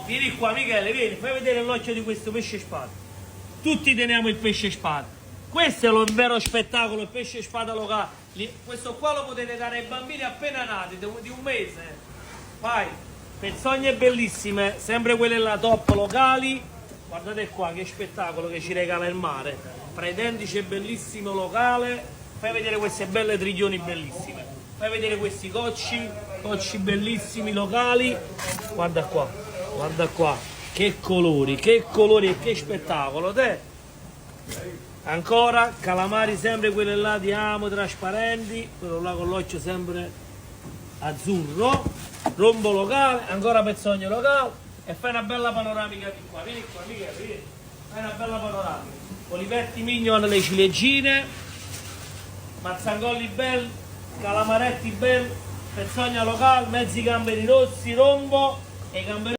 Vieni qua Michele, vieni, fai vedere l'occhio di questo pesce spada. Tutti teniamo il pesce spada. Questo è lo vero spettacolo, il pesce spada locale. Questo qua lo potete dare ai bambini appena nati, di un mese. Vai, pezzogne bellissime, sempre quelle là top locali. Guardate qua che spettacolo che ci regala il mare. Predendice bellissimo locale. Fai vedere queste belle triglioni bellissime. Fai vedere questi cocci bellissimi locali. Guarda qua, che colori e che spettacolo, te. Ancora, calamari sempre quelli là di amo, trasparenti, quello là con l'occhio sempre azzurro, rombo locale, ancora pezzogno locale e fai una bella panoramica di qua, vieni qua Michele, vieni, fai una bella panoramica, olivetti mignon, le ciliegine, mazzangolli belli, calamaretti belli, pezzogna locale, mezzi gamberi rossi, rombo e gamberi